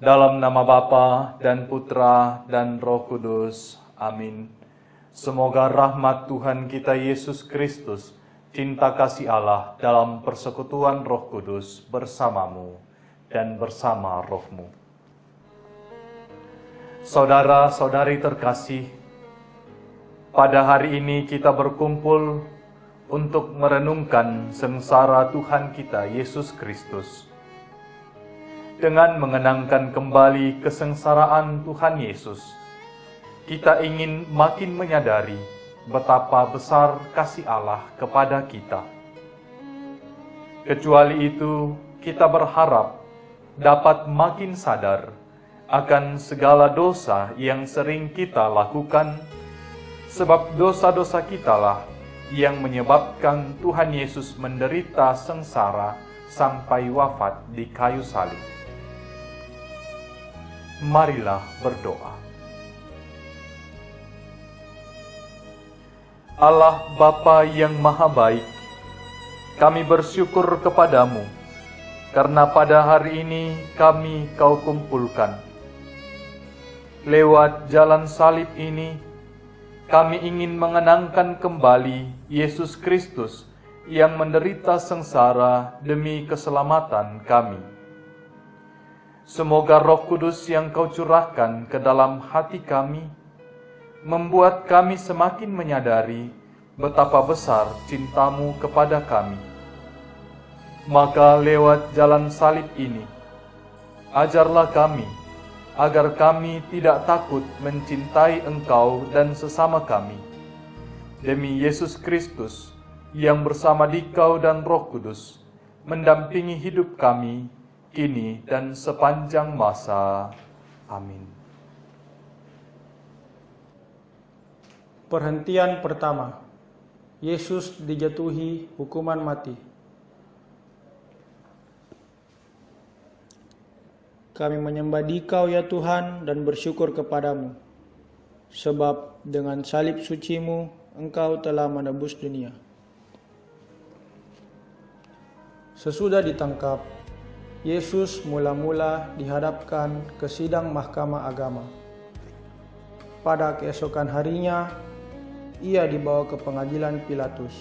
Dalam nama Bapa dan Putra dan Roh Kudus. Amin. Semoga rahmat Tuhan kita Yesus Kristus, cinta kasih Allah dalam persekutuan Roh Kudus bersamamu dan bersama rohmu. Saudara-saudari terkasih, pada hari ini kita berkumpul untuk merenungkan sengsara Tuhan kita Yesus Kristus. Dengan mengenangkan kembali kesengsaraan Tuhan Yesus, kita ingin makin menyadari betapa besar kasih Allah kepada kita. Kecuali itu, kita berharap dapat makin sadar akan segala dosa yang sering kita lakukan, sebab dosa-dosa kitalah yang menyebabkan Tuhan Yesus menderita sengsara sampai wafat di kayu salib. Marilah berdoa. Allah Bapa yang Maha Baik, kami bersyukur kepadamu, karena pada hari ini kami Kau kumpulkan. Lewat jalan salib ini, kami ingin mengenangkan kembali Yesus Kristus yang menderita sengsara demi keselamatan kami. Semoga Roh Kudus yang Kau curahkan ke dalam hati kami, membuat kami semakin menyadari betapa besar cinta-Mu kepada kami. Maka lewat jalan salib ini, ajarlah kami, agar kami tidak takut mencintai Engkau dan sesama kami. Demi Yesus Kristus, yang bersama Dikau dan Roh Kudus, mendampingi hidup kami, kini dan sepanjang masa. Amin. Perhentian pertama, Yesus dijatuhi hukuman mati. kami menyembah Dikau ya Tuhan dan bersyukur kepadamu, sebab dengan salib suci-Mu Engkau telah menebus dunia. Sesudah ditangkap, Yesus mula-mula dihadapkan ke sidang mahkamah agama. Pada keesokan harinya, ia dibawa ke pengadilan Pilatus.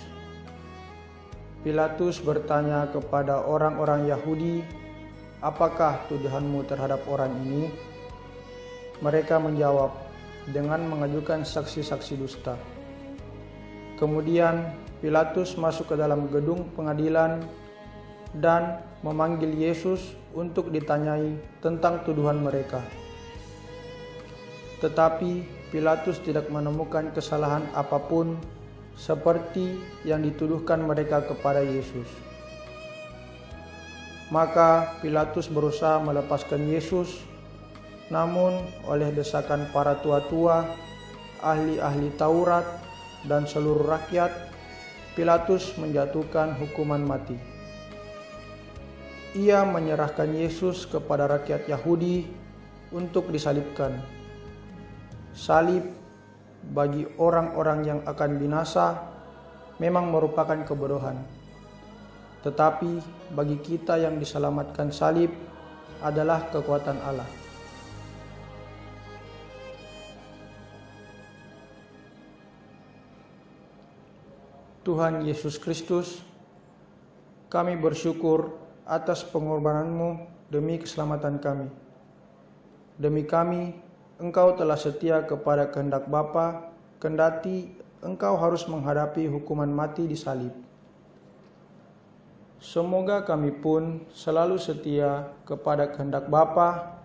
Pilatus bertanya kepada orang-orang Yahudi, "Apakah tuduhanmu terhadap orang ini?" Mereka menjawab dengan mengajukan saksi-saksi dusta. Kemudian Pilatus masuk ke dalam gedung pengadilan dan memanggil Yesus untuk ditanyai tentang tuduhan mereka. Tetapi Pilatus tidak menemukan kesalahan apapun seperti yang dituduhkan mereka kepada Yesus. Maka Pilatus berusaha melepaskan Yesus, namun oleh desakan para tua-tua, ahli-ahli Taurat, dan seluruh rakyat, Pilatus menjatuhkan hukuman mati. Ia menyerahkan Yesus kepada rakyat Yahudi untuk disalibkan. Salib bagi orang-orang yang akan binasa memang merupakan kebodohan. Tetapi bagi kita yang diselamatkan, salib adalah kekuatan Allah. Tuhan Yesus Kristus, kami bersyukur atas pengorbanan-Mu demi keselamatan kami. Demi kami, Engkau telah setia kepada kehendak Bapa, kendati Engkau harus menghadapi hukuman mati di salib. Semoga kami pun selalu setia kepada kehendak Bapa,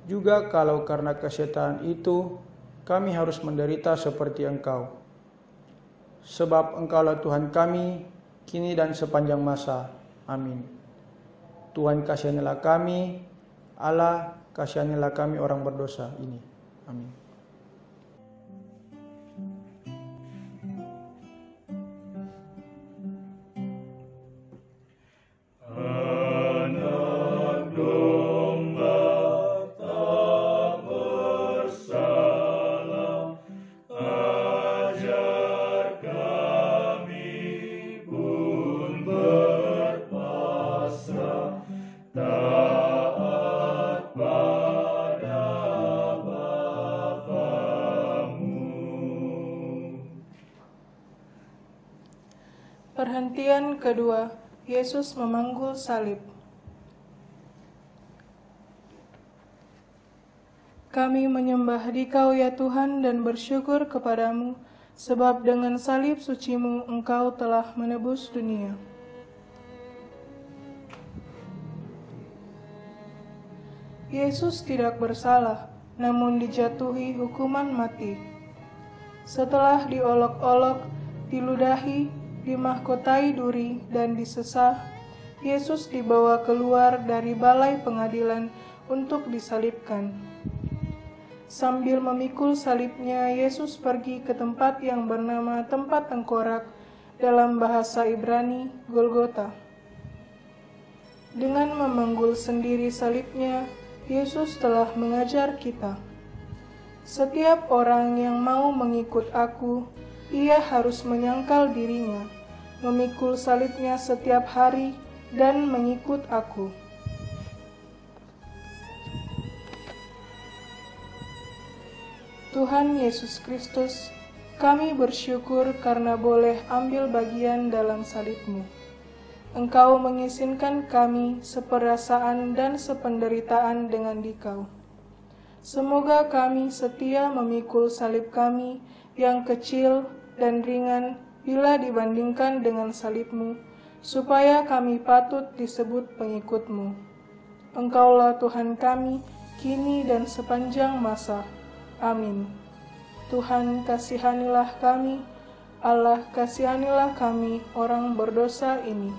juga kalau karena kesetaan itu kami harus menderita seperti Engkau. Sebab Engkaulah Tuhan kami, kini dan sepanjang masa. Amin. Tuhan kasihanilah kami, Allah kasihanilah kami orang berdosa ini. Amin. Anak domba tak bersalah, ajar kami pun berpasrah, taat pada Bapa-Mu. Perhentian kedua, Yesus memanggul salib. Kami menyembah Dikau ya Tuhan dan bersyukur kepadamu, sebab dengan salib suci-Mu Engkau telah menebus dunia. Yesus tidak bersalah, namun dijatuhi hukuman mati. Setelah diolok-olok, diludahi, dimahkotai duri, dan disesah, Yesus dibawa keluar dari balai pengadilan untuk disalibkan. Sambil memikul salibnya, Yesus pergi ke tempat yang bernama tempat tengkorak, dalam bahasa Ibrani, Golgota. Dengan memanggul sendiri salibnya, Yesus telah mengajar kita. Setiap orang yang mau mengikut Aku, ia harus menyangkal dirinya, memikul salibnya setiap hari, dan mengikut Aku. Tuhan Yesus Kristus, kami bersyukur karena boleh ambil bagian dalam salib-Mu. Engkau mengizinkan kami seperasaan dan sependeritaan dengan Dikau. Semoga kami setia memikul salib kami yang kecil dan ringan bila dibandingkan dengan salib-Mu, supaya kami patut disebut pengikut-Mu. Engkaulah Tuhan kami, kini dan sepanjang masa. Amin. Tuhan kasihanilah kami, Allah kasihanilah kami orang berdosa ini.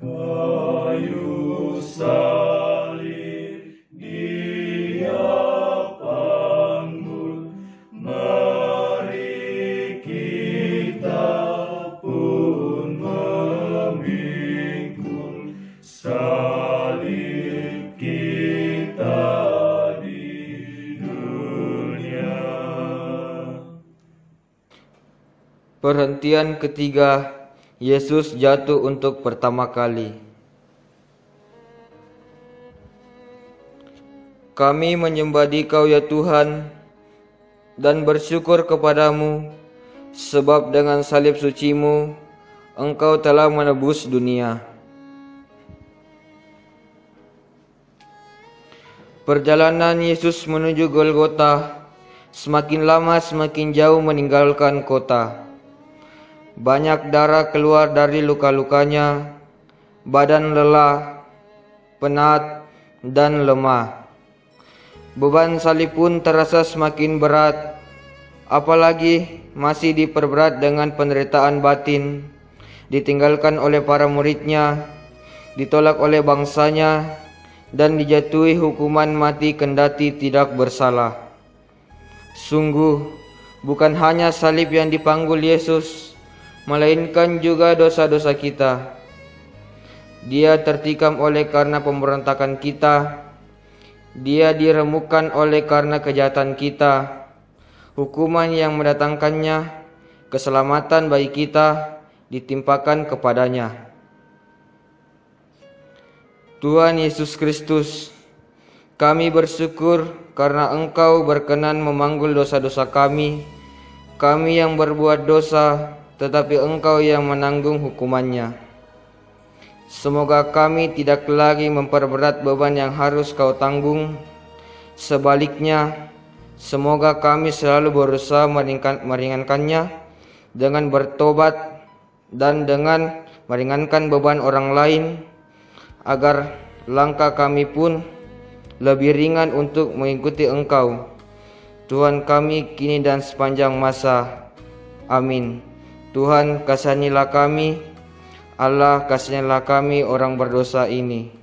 Kayu salib Dia panggul, Perhentian ketiga, Yesus jatuh untuk pertama kali. Kami menyembah Dikau ya Tuhan dan bersyukur kepadamu, sebab dengan salib suci-Mu Engkau telah menebus dunia. Perjalanan Yesus menuju Golgota semakin lama semakin jauh meninggalkan kota. Banyak darah keluar dari luka-lukanya, badan lelah, penat, dan lemah. Beban salib pun terasa semakin berat, apalagi masih diperberat dengan penderitaan batin, ditinggalkan oleh para muridnya, ditolak oleh bangsanya, dan dijatuhi hukuman mati kendati tidak bersalah. Sungguh, bukan hanya salib yang dipanggul Yesus, melainkan juga dosa-dosa kita. Dia tertikam oleh karena pemberontakan kita, Dia diremukkan oleh karena kejahatan kita. Hukuman yang mendatangkannya keselamatan bagi kita ditimpakan kepadanya. Tuhan Yesus Kristus, kami bersyukur karena Engkau berkenan memanggul dosa-dosa kami yang berbuat dosa, tetapi Engkau yang menanggung hukumannya. Semoga kami tidak lagi memperberat beban yang harus Kau tanggung. Sebaliknya, semoga kami selalu berusaha meringankannya dengan bertobat dan dengan meringankan beban orang lain, agar langkah kami pun lebih ringan untuk mengikuti Engkau, Tuhan kami kini dan sepanjang masa. Amin. Tuhan, kasihanilah kami. Allah, kasihanilah kami orang berdosa ini.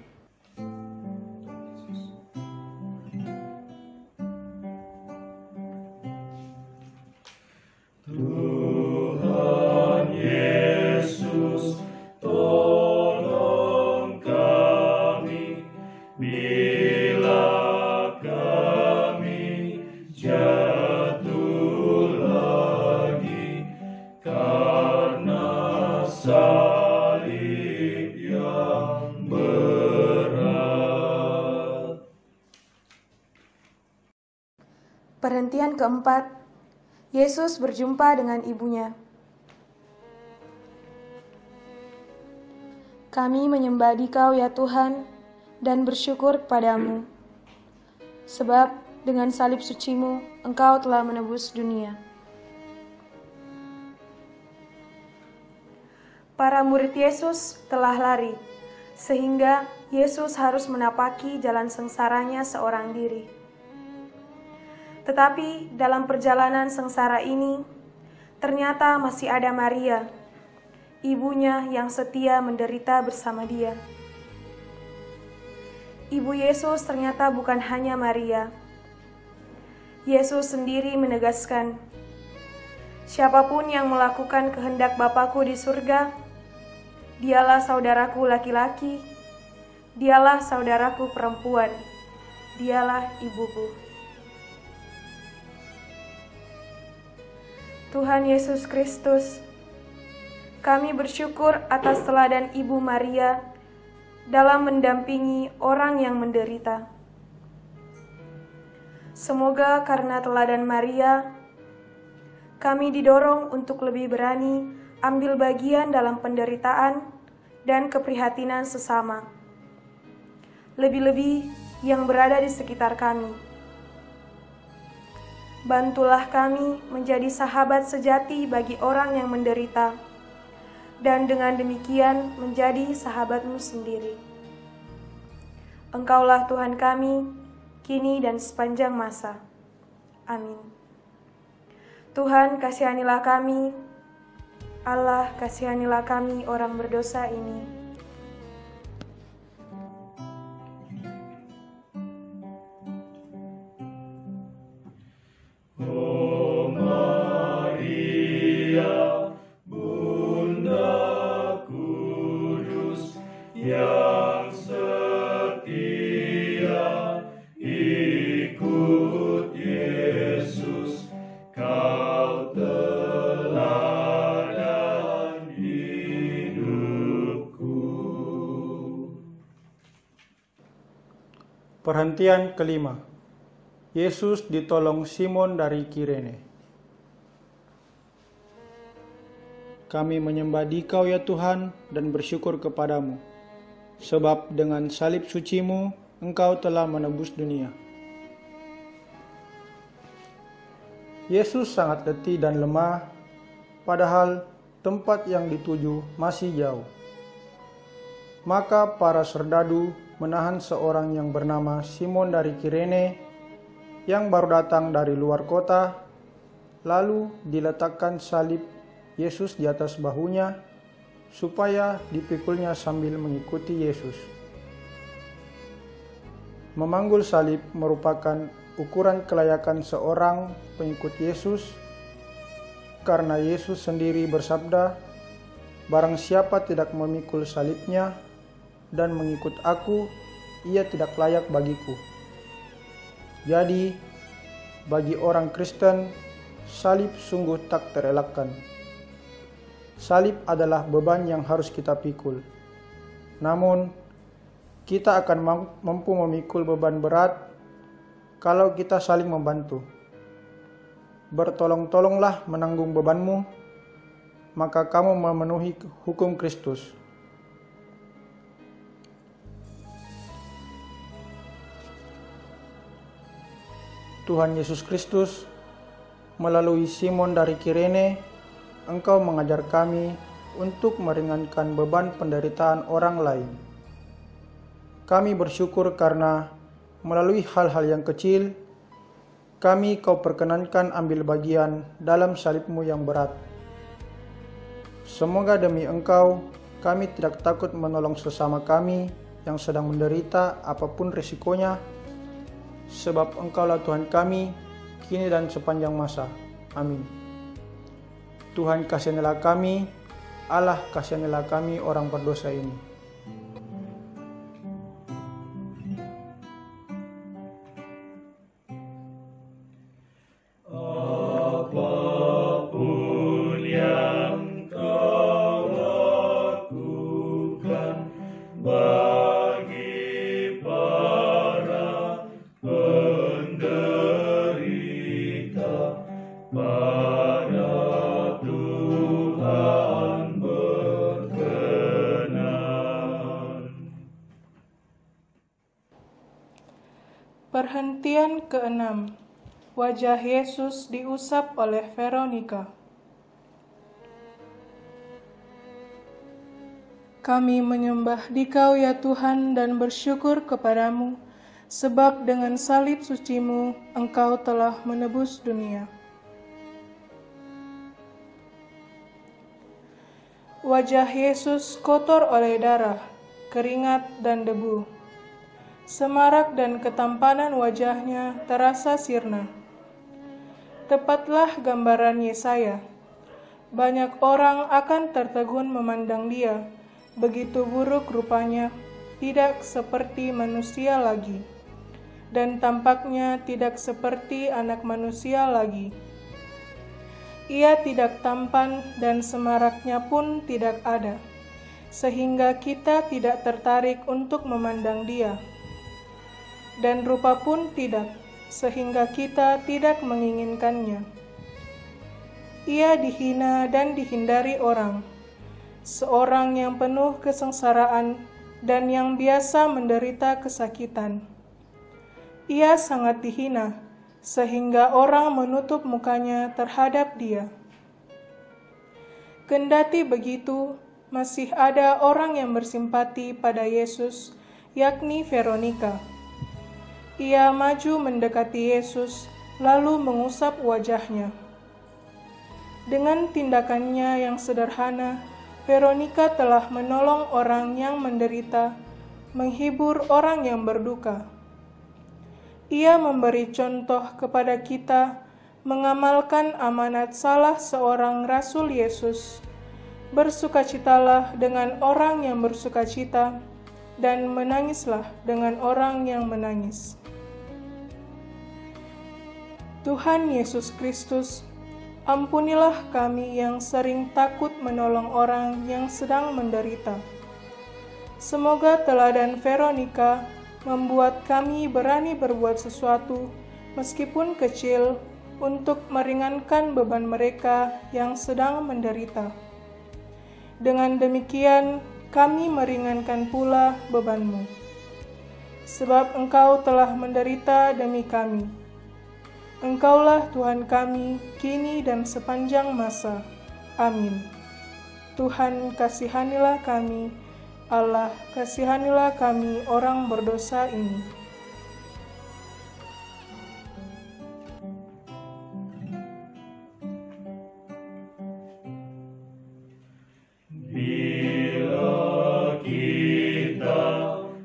Tuhan Yesus, tolong kami bila kami jatuh lagi karena salib yang berat. Perhentian keempat, Yesus berjumpa dengan ibunya. Kami menyembah Dikau ya Tuhan dan bersyukur kepadamu, sebab dengan salib suci-Mu Engkau telah menebus dunia. Para murid Yesus telah lari, sehingga Yesus harus menapaki jalan sengsaranya seorang diri. Tetapi dalam perjalanan sengsara ini, ternyata masih ada Maria, ibunya yang setia menderita bersama Dia. Ibu Yesus ternyata bukan hanya Maria. Yesus sendiri menegaskan, siapapun yang melakukan kehendak Bapa-Ku di surga, dialah saudaraku laki-laki, dialah saudaraku perempuan, dialah ibuku. Tuhan Yesus Kristus, kami bersyukur atas teladan Ibu Maria dalam mendampingi orang yang menderita. Semoga karena teladan Maria, kami didorong untuk lebih berani ambil bagian dalam penderitaan dan keprihatinan sesama, lebih-lebih yang berada di sekitar kami. Bantulah kami menjadi sahabat sejati bagi orang yang menderita, dan dengan demikian menjadi sahabat-Mu sendiri. Engkaulah Tuhan kami, kini dan sepanjang masa. Amin. Tuhan, kasihanilah kami. Allah, kasihanilah kami orang berdosa ini. Oh Maria, Bunda Kudus yang setia ikut Yesus, Kau telah Perhentian kelima. Yesus ditolong Simon dari Kirene. Kami menyembah Dikau ya Tuhan dan bersyukur kepadamu, sebab dengan salib suci-Mu Engkau telah menebus dunia. Yesus sangat letih dan lemah, padahal tempat yang dituju masih jauh. Maka para serdadu menahan seorang yang bernama Simon dari Kirene yang baru datang dari luar kota, lalu diletakkan salib Yesus di atas bahunya supaya dipikulnya sambil mengikuti Yesus. Memanggul salib merupakan ukuran kelayakan seorang pengikut Yesus, karena Yesus sendiri bersabda, "Barang siapa tidak memikul salibnya dan mengikut aku, ia tidak layak bagiku." Jadi, bagi orang Kristen, salib sungguh tak terelakkan. Salib adalah beban yang harus kita pikul. Namun, kita akan mampu memikul beban berat kalau kita saling membantu. Bertolong-tolonglah menanggung bebanmu, maka kamu memenuhi hukum Kristus. Tuhan Yesus Kristus, melalui Simon dari Kirene, Engkau mengajar kami untuk meringankan beban penderitaan orang lain. Kami bersyukur karena melalui hal-hal yang kecil, kami Kau perkenankan ambil bagian dalam salib-Mu yang berat. Semoga demi Engkau, kami tidak takut menolong sesama kami yang sedang menderita apapun risikonya, sebab Engkaulah Tuhan kami, kini dan sepanjang masa. Amin. Tuhan kasihanilah kami, Allah kasihanilah kami orang berdosa ini. Apapun yang Kau lakukan bagi para penderita, pada Tuhan berkenan. Perhentian ke-6. Wajah Yesus diusap oleh Veronika. Kami menyembah Dikau ya Tuhan dan bersyukur kepadamu, sebab dengan salib suci-Mu Engkau telah menebus dunia. Wajah Yesus kotor oleh darah, keringat, dan debu. Semarak dan ketampanan wajahnya terasa sirna. Tepatlah gambaran Yesaya. Banyak orang akan tertegun memandang dia, begitu buruk rupanya, tidak seperti manusia lagi, dan tampaknya tidak seperti anak manusia lagi. Ia tidak tampan dan semaraknya pun tidak ada, sehingga kita tidak tertarik untuk memandang dia. Dan rupa pun tidak, sehingga kita tidak menginginkannya. Ia dihina dan dihindari orang, seorang yang penuh kesengsaraan dan yang biasa menderita kesakitan. Ia sangat dihina, sehingga orang menutup mukanya terhadap dia. Kendati begitu, masih ada orang yang bersimpati pada Yesus, yakni Veronika. Ia maju mendekati Yesus, lalu mengusap wajahnya. Dengan tindakannya yang sederhana, Veronika telah menolong orang yang menderita, menghibur orang yang berduka. Ia memberi contoh kepada kita mengamalkan amanat salah seorang Rasul Yesus. Bersukacitalah dengan orang yang bersukacita, dan menangislah dengan orang yang menangis. Tuhan Yesus Kristus, ampunilah kami yang sering takut menolong orang yang sedang menderita. Semoga teladan Veronika membuat kami berani berbuat sesuatu, meskipun kecil, untuk meringankan beban mereka yang sedang menderita. Dengan demikian, kami meringankan pula beban-Mu. Sebab Engkau telah menderita demi kami. Engkaulah Tuhan kami, kini dan sepanjang masa. Amin. Tuhan, kasihanilah kami. Allah, kasihanilah kami orang berdosa ini. Bila kita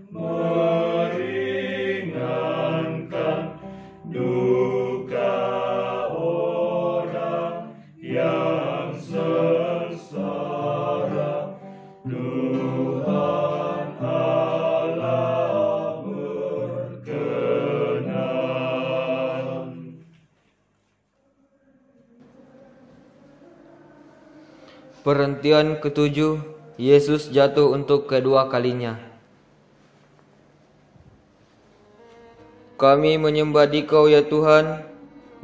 meringankan duka orang yang sengsara, Tuhan Allah berkenan. Perhentian ketujuh, Yesus jatuh untuk kedua kalinya. Kami menyembah Dikau ya Tuhan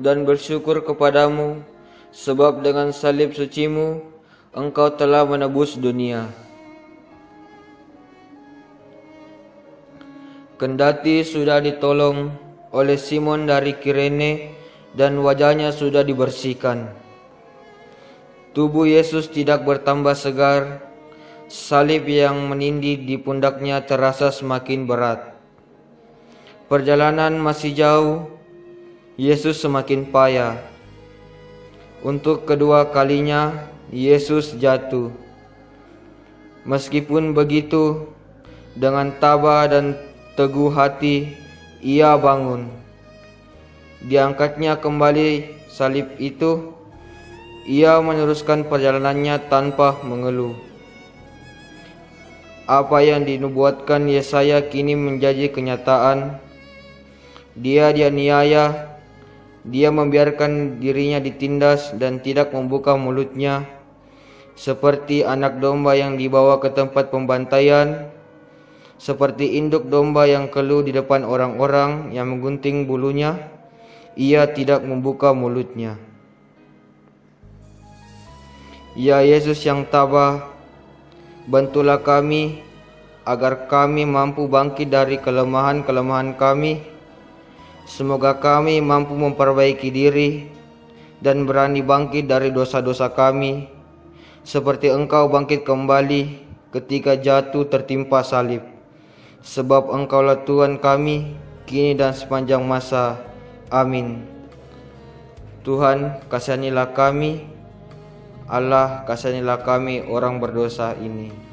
dan bersyukur kepadamu, sebab dengan salib suci-Mu Engkau telah menebus dunia. Kendati sudah ditolong oleh Simon dari Kirene dan wajahnya sudah dibersihkan, tubuh Yesus tidak bertambah segar. Salib yang menindih di pundaknya terasa semakin berat. Perjalanan masih jauh, Yesus semakin payah. Untuk kedua kalinya, Yesus jatuh. Meskipun begitu, dengan tabah dan teguh hati, Ia bangun. Diangkatnya kembali salib itu. Ia meneruskan perjalanannya tanpa mengeluh. Apa yang dinubuatkan Yesaya kini menjadi kenyataan. Dia dianiaya, dia membiarkan dirinya ditindas dan tidak membuka mulutnya, seperti anak domba yang dibawa ke tempat pembantaian, seperti induk domba yang keluh di depan orang-orang yang menggunting bulunya. Ia tidak membuka mulutnya. Ya Yesus yang tabah, bantulah kami agar kami mampu bangkit dari kelemahan-kelemahan kami. Semoga kami mampu memperbaiki diri dan berani bangkit dari dosa-dosa kami, seperti Engkau bangkit kembali ketika jatuh tertimpa salib. Sebab Engkaulah Tuhan kami, kini dan sepanjang masa. Amin. Tuhan, kasihanilah kami. Allah, kasihanilah kami orang berdosa ini.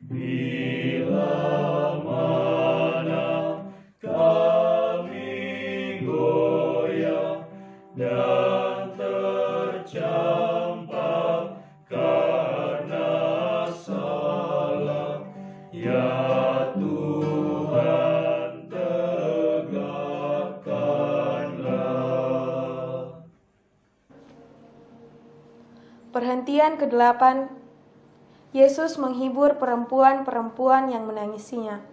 Bila mana kami goyah dan tercampak karena salah, ya Tuhan tegakkanlah. Perhentian ke-8, Yesus menghibur perempuan-perempuan yang menangisinya.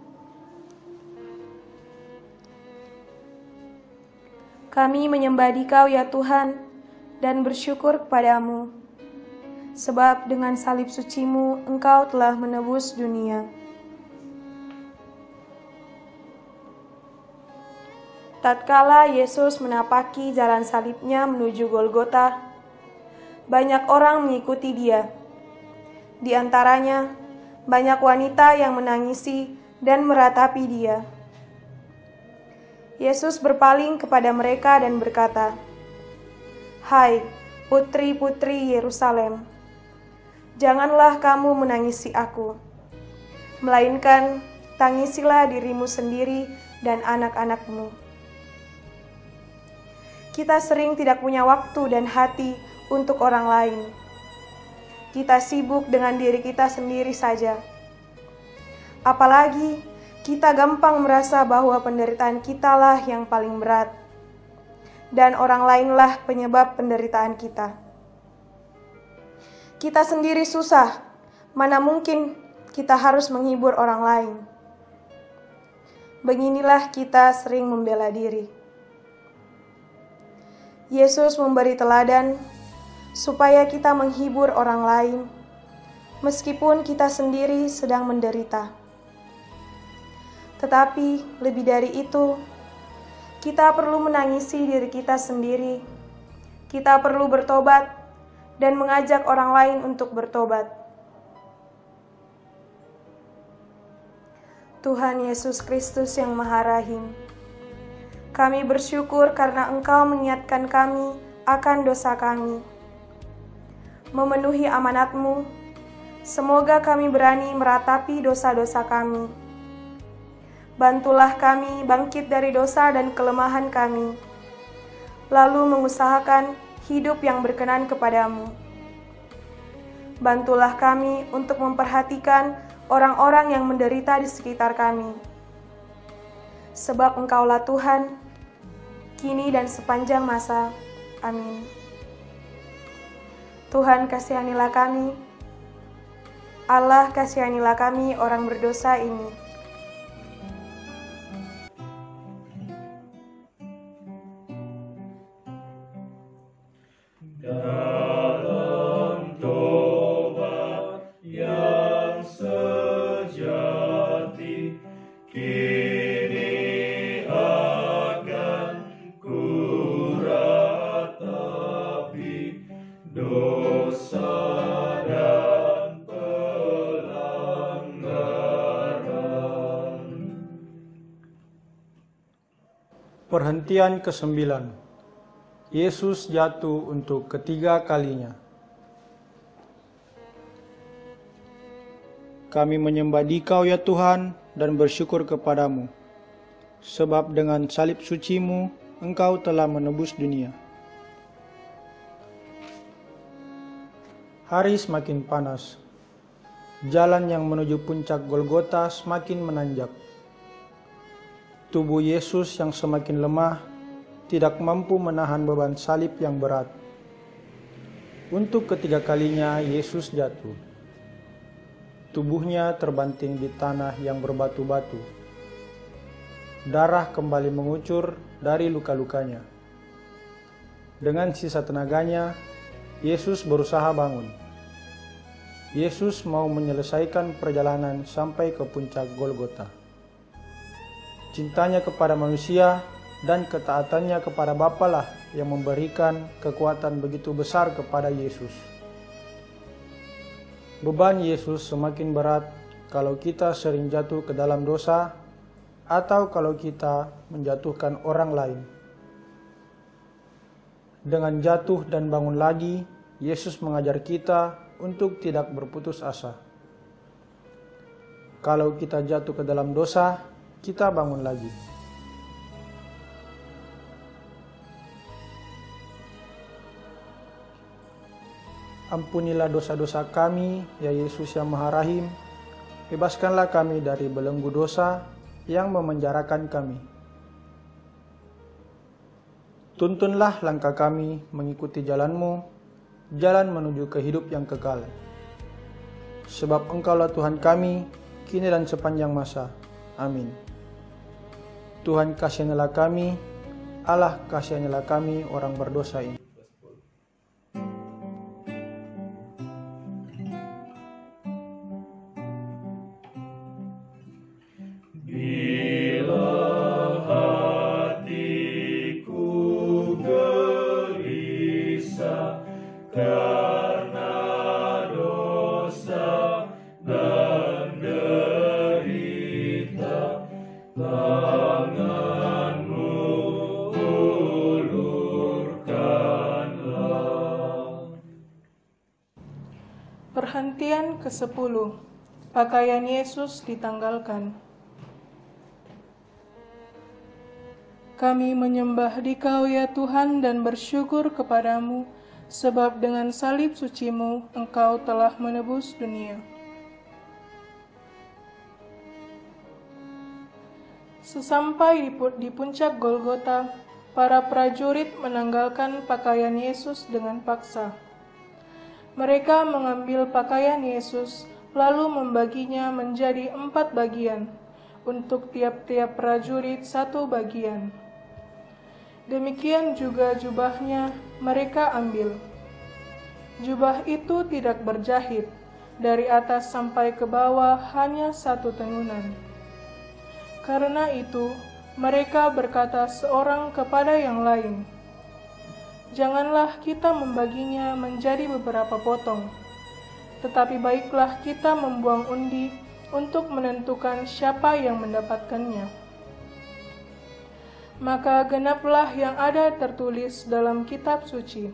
Kami menyembah Dikau ya Tuhan dan bersyukur kepadamu, sebab dengan salib suci-Mu Engkau telah menebus dunia. Tatkala Yesus menapaki jalan salibnya menuju Golgota, banyak orang mengikuti Dia. Di antaranya, banyak wanita yang menangisi dan meratapi Dia. Yesus berpaling kepada mereka dan berkata, "Hai, putri-putri Yerusalem, janganlah kamu menangisi aku, melainkan tangisilah dirimu sendiri dan anak-anakmu." Kita sering tidak punya waktu dan hati untuk orang lain. Kita sibuk dengan diri kita sendiri saja. Apalagi kita gampang merasa bahwa penderitaan kitalah yang paling berat, dan orang lainlah penyebab penderitaan kita. Kita sendiri susah, mana mungkin kita harus menghibur orang lain. Beginilah kita sering membela diri. Yesus memberi teladan supaya kita menghibur orang lain, meskipun kita sendiri sedang menderita. Tetapi lebih dari itu, kita perlu menangisi diri kita sendiri. Kita perlu bertobat dan mengajak orang lain untuk bertobat. Tuhan Yesus Kristus yang Maha Rahim, kami bersyukur karena Engkau mengingatkan kami akan dosa kami. Memenuhi amanat-Mu, semoga kami berani meratapi dosa-dosa kami. Bantulah kami bangkit dari dosa dan kelemahan kami, lalu mengusahakan hidup yang berkenan kepadamu. Bantulah kami untuk memperhatikan orang-orang yang menderita di sekitar kami. Sebab Engkaulah Tuhan, kini dan sepanjang masa. Amin. Tuhan kasihanilah kami. Allah kasihanilah kami orang berdosa ini. Dalam tobat yang sejati, kini akan kuratapi dosa dan pelanggaran. Perhentian ke-9. Yesus jatuh untuk ketiga kalinya. Kami menyembah Dikau ya Tuhan dan bersyukur kepadamu, sebab dengan salib suci-Mu Engkau telah menebus dunia. Hari semakin panas. Jalan yang menuju puncak Golgota semakin menanjak. Tubuh Yesus yang semakin lemah tidak mampu menahan beban salib yang berat. Untuk ketiga kalinya Yesus jatuh. Tubuhnya terbanting di tanah yang berbatu-batu. Darah kembali mengucur dari luka-lukanya. Dengan sisa tenaganya, Yesus berusaha bangun. Yesus mau menyelesaikan perjalanan sampai ke puncak Golgota. Cintanya kepada manusia dan ketaatannya kepada Bapa lah yang memberikan kekuatan begitu besar kepada Yesus. Beban Yesus semakin berat kalau kita sering jatuh ke dalam dosa atau kalau kita menjatuhkan orang lain. Dengan jatuh dan bangun lagi, Yesus mengajar kita untuk tidak berputus asa. Kalau kita jatuh ke dalam dosa, kita bangun lagi. Ampunilah dosa-dosa kami, ya Yesus yang Maha Rahim. Bebaskanlah kami dari belenggu dosa yang memenjarakan kami. Tuntunlah langkah kami mengikuti jalan-Mu, jalan menuju ke hidup yang kekal. Sebab Engkaulah Tuhan kami, kini dan sepanjang masa. Amin. Tuhan kasihanilah kami, Allah kasihanilah kami orang berdosa ini. Perhentian ke-10. Pakaian Yesus ditanggalkan. Kami menyembah Dikau ya Tuhan dan bersyukur kepadamu, sebab dengan salib suci-Mu Engkau telah menebus dunia. Sesampai di puncak Golgota, para prajurit menanggalkan pakaian Yesus dengan paksa. Mereka mengambil pakaian Yesus, lalu membaginya menjadi 4 bagian, untuk tiap-tiap prajurit 1 bagian. Demikian juga jubahnya mereka ambil. Jubah itu tidak berjahit, dari atas sampai ke bawah hanya 1 tenunan. Karena itu, mereka berkata seorang kepada yang lain, "Janganlah kita membaginya menjadi beberapa potong, tetapi baiklah kita membuang undi untuk menentukan siapa yang mendapatkannya." Maka genaplah yang ada tertulis dalam kitab suci.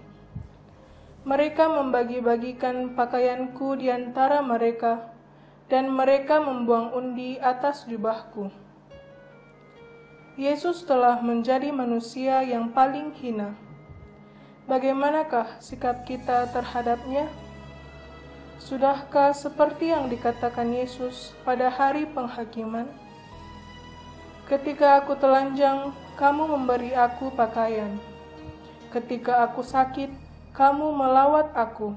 Mereka membagi-bagikan pakaianku di antara mereka, dan mereka membuang undi atas jubahku. Yesus telah menjadi manusia yang paling hina. Bagaimanakah sikap kita terhadapnya? Sudahkah seperti yang dikatakan Yesus pada hari penghakiman? "Ketika aku telanjang, kamu memberi aku pakaian. Ketika aku sakit, kamu melawat aku.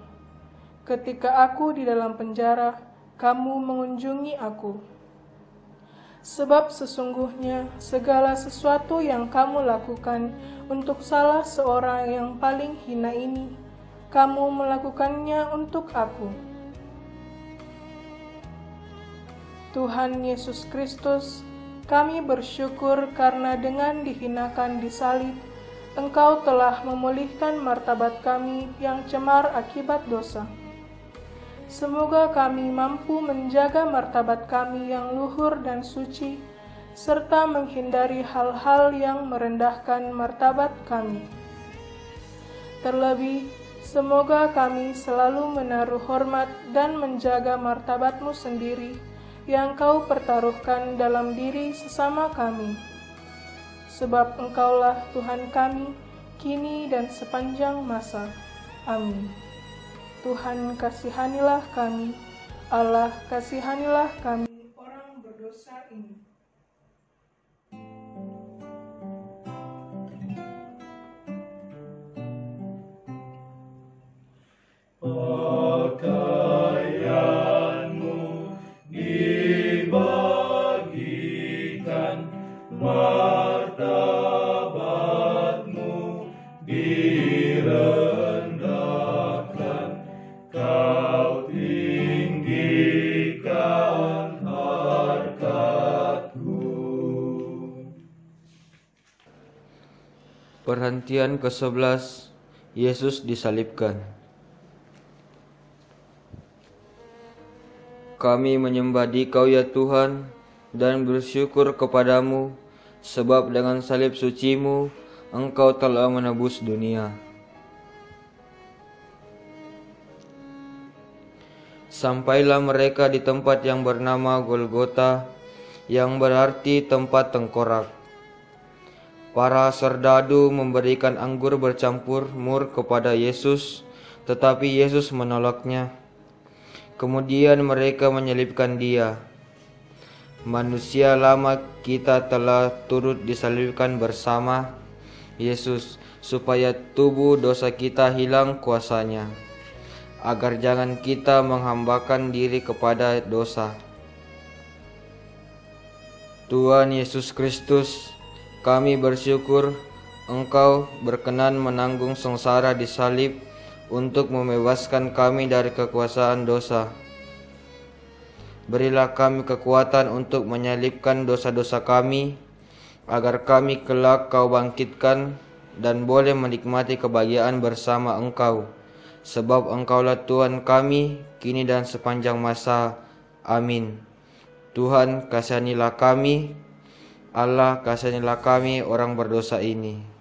Ketika aku di dalam penjara, kamu mengunjungi aku." Sebab sesungguhnya segala sesuatu yang kamu lakukan untuk salah seorang yang paling hina ini, kamu melakukannya untuk aku. Tuhan Yesus Kristus, kami bersyukur karena dengan dihinakan di salib, Engkau telah memulihkan martabat kami yang cemar akibat dosa. Semoga kami mampu menjaga martabat kami yang luhur dan suci, serta menghindari hal-hal yang merendahkan martabat kami. Terlebih, semoga kami selalu menaruh hormat dan menjaga martabat-Mu sendiri, yang Kau pertaruhkan dalam diri sesama kami. Sebab Engkaulah Tuhan kami, kini dan sepanjang masa. Amin. Tuhan kasihanilah kami, Allah kasihanilah kami, orang berdosa ini. Pakaianmu dibagikan, martabatmu direndahkan, Kau tinggikan harkatku. Perhentian ke-11, Yesus disalibkan. Kami menyembah Dikau ya Tuhan, dan bersyukur kepadamu, sebab dengan salib suci-Mu, Engkau telah menebus dunia. Sampailah mereka di tempat yang bernama Golgota, yang berarti tempat tengkorak. Para serdadu memberikan anggur bercampur mur kepada Yesus, tetapi Yesus menolaknya. Kemudian mereka menyalibkan Dia. Manusia lama kita telah turut disalibkan bersama Yesus, supaya tubuh dosa kita hilang kuasanya, agar jangan kita menghambakan diri kepada dosa. Tuhan Yesus Kristus, kami bersyukur Engkau berkenan menanggung sengsara di salib untuk membebaskan kami dari kekuasaan dosa. Berilah kami kekuatan untuk menyalibkan dosa-dosa kami, agar kami kelak Kau bangkitkan dan boleh menikmati kebahagiaan bersama Engkau. Sebab Engkaulah Tuhan kami, kini dan sepanjang masa. Amin. Tuhan, kasihanilah kami. Allah, kasihanilah kami orang berdosa ini.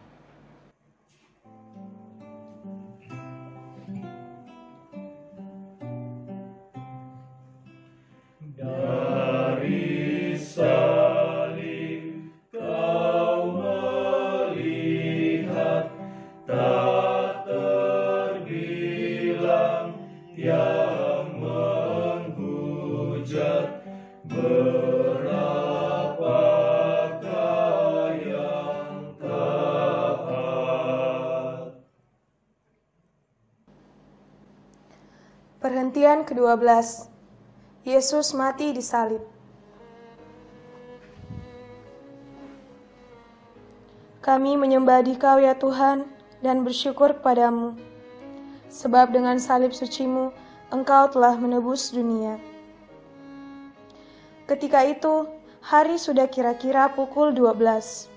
Dari salib Kau melihat, tak terbilang yang menghujat, berapakah yang taat. Perhentian ke-12. Yesus mati disalib. Kami menyembah Dikau ya Tuhan dan bersyukur kepadamu, sebab dengan salib suci-Mu Engkau telah menebus dunia. Ketika itu, hari sudah kira-kira pukul 12.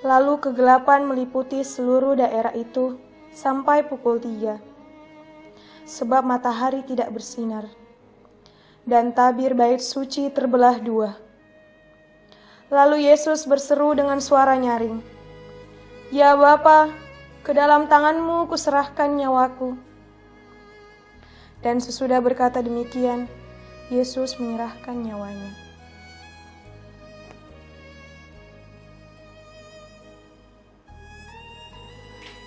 Lalu kegelapan meliputi seluruh daerah itu sampai pukul 3. Sebab matahari tidak bersinar, dan tabir bait suci terbelah 2. Lalu Yesus berseru dengan suara nyaring, "Ya Bapa, ke dalam tangan-Mu kuserahkan nyawaku." Dan sesudah berkata demikian, Yesus menyerahkan nyawanya.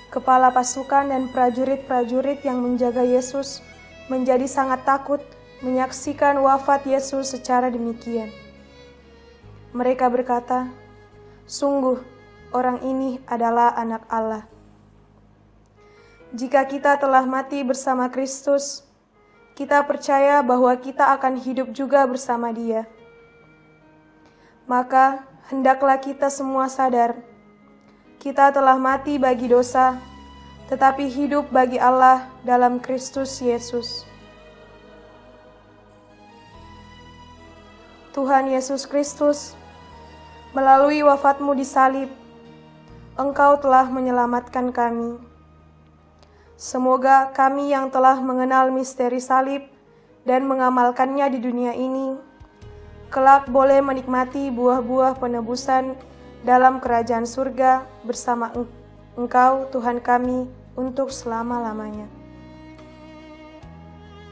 Kepala pasukan dan prajurit-prajurit yang menjaga Yesus menjadi sangat takut menyaksikan wafat Yesus secara demikian. Mereka berkata, "Sungguh, orang ini adalah Anak Allah." Jika kita telah mati bersama Kristus, kita percaya bahwa kita akan hidup juga bersama Dia. Maka, hendaklah kita semua sadar, kita telah mati bagi dosa, tetapi hidup bagi Allah dalam Kristus Yesus. Tuhan Yesus Kristus, melalui wafat-Mu di salib, Engkau telah menyelamatkan kami. Semoga kami yang telah mengenal misteri salib dan mengamalkannya di dunia ini, kelak boleh menikmati buah-buah penebusan dalam kerajaan surga bersama Engkau, Tuhan kami, untuk selama-lamanya.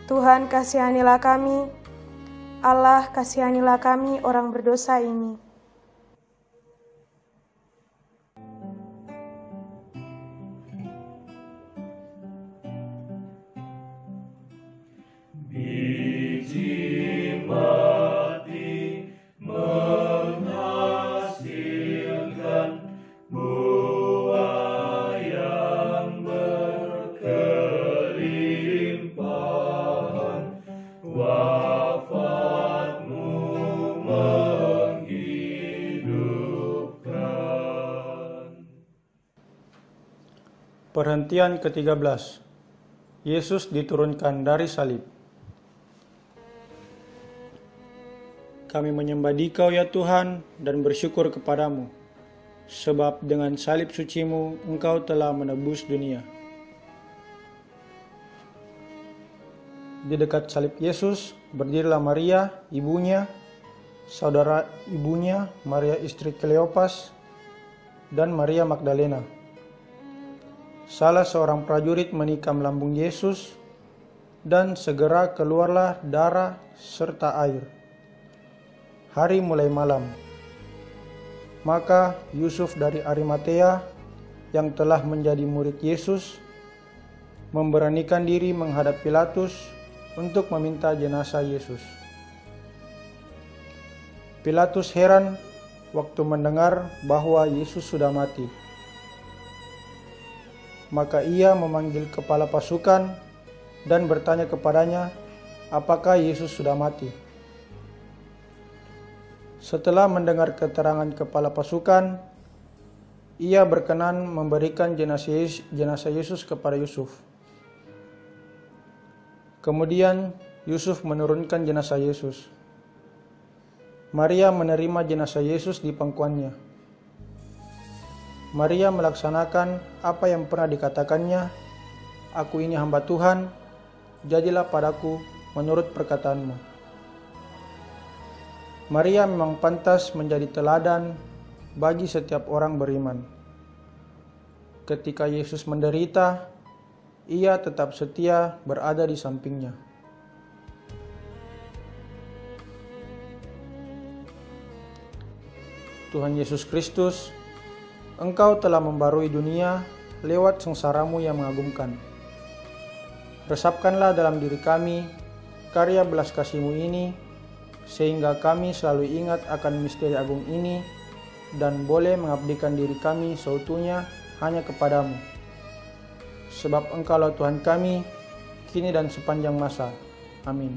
Tuhan, kasihanilah kami. Allah, kasihanilah kami orang berdosa ini. Biji mati menghasilkan buah yang berkelimpahan. Wafat-Mu menghidupkan. Perhentian ke-13. Yesus diturunkan dari salib. Kami menyembah Dikau ya Tuhan dan bersyukur kepadamu, sebab dengan salib suci-Mu Engkau telah menebus dunia. Di dekat salib Yesus berdirilah Maria, ibunya, saudara ibunya, Maria istri Kleopas, dan Maria Magdalena. Salah seorang prajurit menikam lambung Yesus, dan segera keluarlah darah serta air. Hari mulai malam. Maka Yusuf dari Arimatea yang telah menjadi murid Yesus memberanikan diri menghadap Pilatus untuk meminta jenazah Yesus. Pilatus heran waktu mendengar bahwa Yesus sudah mati. Maka ia memanggil kepala pasukan dan bertanya kepadanya, apakah Yesus sudah mati. Setelah mendengar keterangan kepala pasukan, ia berkenan memberikan jenazah Yesus kepada Yusuf. Kemudian Yusuf menurunkan jenazah Yesus. Maria menerima jenazah Yesus di pangkuannya. Maria melaksanakan apa yang pernah dikatakannya, "Aku ini hamba Tuhan, jadilah padaku menurut perkataanmu." Maria memang pantas menjadi teladan bagi setiap orang beriman. Ketika Yesus menderita, ia tetap setia berada di sampingnya. Tuhan Yesus Kristus, Engkau telah membarui dunia lewat sengsara-Mu yang mengagumkan. Resapkanlah dalam diri kami karya belas kasih-Mu ini, sehingga kami selalu ingat akan misteri agung ini dan boleh mengabdikan diri kami seutuhnya hanya kepadamu. Sebab Engkaulah Tuhan kami, kini dan sepanjang masa. Amin.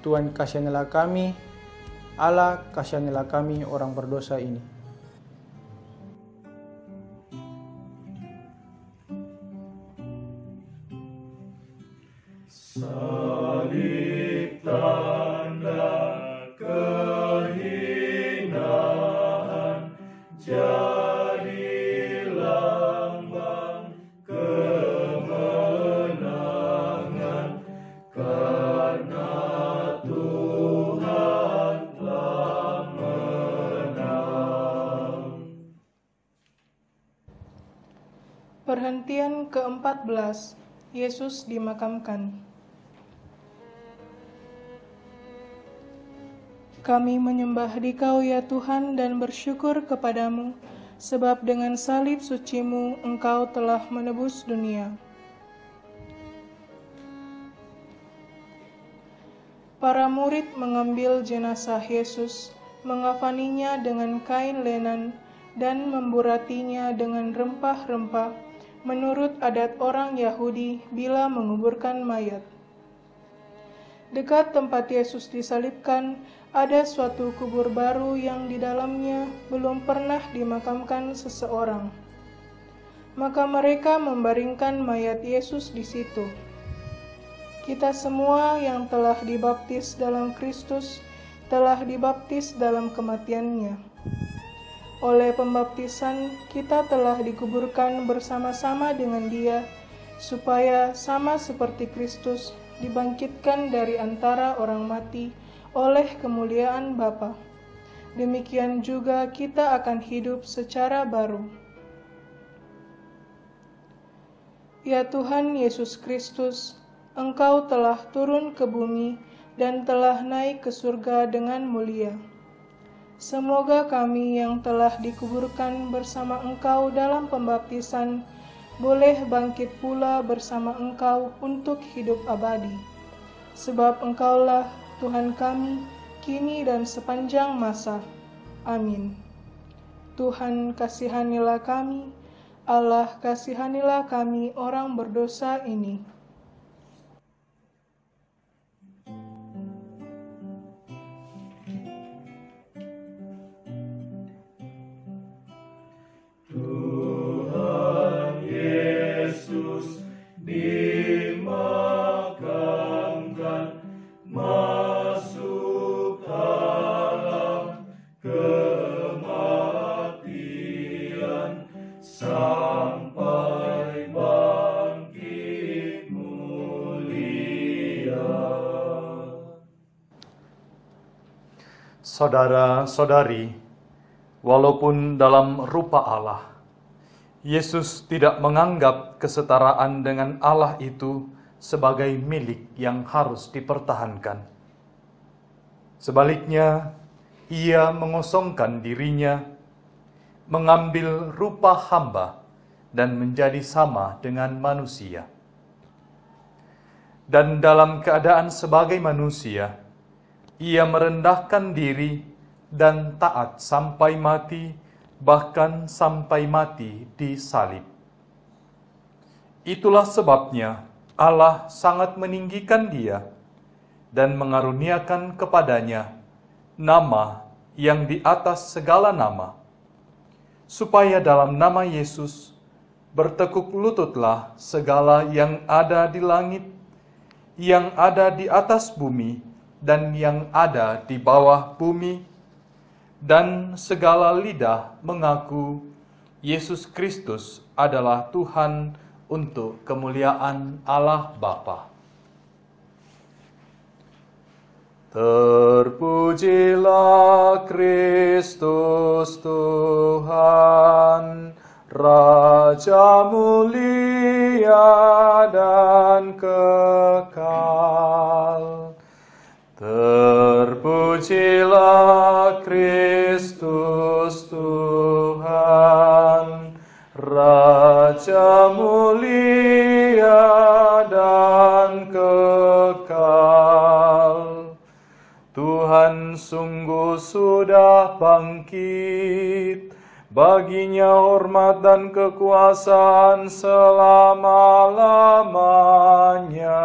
Tuhan kasihanilah kami, Allah kasihanilah kami orang berdosa ini. Salib tanda kehinaan, jadi lambang kemenangan, karena Tuhan telah menang. Perhentian ke-14, Yesus dimakamkan. Kami menyembah Dikau ya Tuhan dan bersyukur kepadamu, sebab dengan salib suci-Mu Engkau telah menebus dunia. Para murid mengambil jenazah Yesus, mengafaninya dengan kain lenan, dan memburatinya dengan rempah-rempah, menurut adat orang Yahudi bila menguburkan mayat. Dekat tempat Yesus disalibkan, ada suatu kubur baru yang di dalamnya belum pernah dimakamkan seseorang. Maka mereka membaringkan mayat Yesus di situ. Kita semua yang telah dibaptis dalam Kristus, telah dibaptis dalam kematian-Nya. Oleh pembaptisan, kita telah dikuburkan bersama-sama dengan Dia, supaya sama seperti Kristus dibangkitkan dari antara orang mati oleh kemuliaan Bapa. Demikian juga kita akan hidup secara baru. Ya Tuhan Yesus Kristus, Engkau telah turun ke bumi dan telah naik ke surga dengan mulia. Semoga kami yang telah dikuburkan bersama Engkau dalam pembaptisan boleh bangkit pula bersama Engkau untuk hidup abadi. Sebab Engkaulah Tuhan kami, kini dan sepanjang masa. Amin. Tuhan kasihanilah kami, Allah kasihanilah kami orang berdosa ini. Tuhan Yesus dimakamkan, masuk alam kematian, sampai bangkit mulia. Saudara-saudari, walaupun dalam rupa Allah, Yesus tidak menganggap kesetaraan dengan Allah itu sebagai milik yang harus dipertahankan. Sebaliknya, Ia mengosongkan dirinya, mengambil rupa hamba, dan menjadi sama dengan manusia. Dan dalam keadaan sebagai manusia, Ia merendahkan diri dan taat sampai mati, bahkan sampai mati di salib. Itulah sebabnya Allah sangat meninggikan Dia dan mengaruniakan kepadanya nama yang di atas segala nama, supaya dalam nama Yesus bertekuk lututlah segala yang ada di langit, yang ada di atas bumi, dan yang ada di bawah bumi, dan segala lidah mengaku Yesus Kristus adalah Tuhan untuk kemuliaan Allah Bapa. Terpujilah Kristus Tuhan, Raja mulia dan kekal. Terpujilah Kristus Tuhan, Raja mulia dan kekal. Tuhan sungguh sudah bangkit, baginya hormat dan kekuasaan selama-lamanya.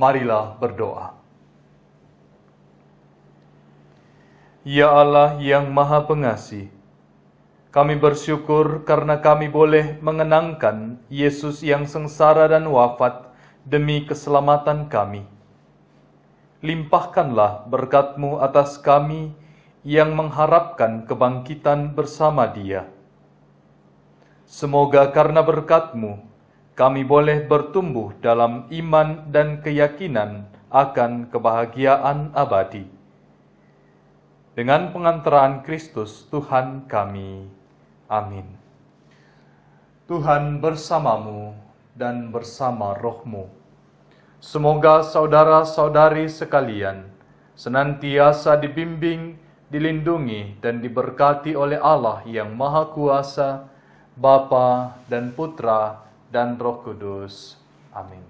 Marilah berdoa. Ya Allah yang Maha Pengasih, kami bersyukur karena kami boleh mengenangkan Yesus yang sengsara dan wafat demi keselamatan kami. Limpahkanlah berkat-Mu atas kami yang mengharapkan kebangkitan bersama Dia. Semoga karena berkat-Mu, kami boleh bertumbuh dalam iman dan keyakinan akan kebahagiaan abadi. Dengan pengantaraan Kristus Tuhan kami. Amin. Tuhan bersamamu dan bersama rohmu. Semoga saudara-saudari sekalian senantiasa dibimbing, dilindungi, dan diberkati oleh Allah yang Maha Kuasa, Bapa dan Putra dan Roh Kudus. Amin.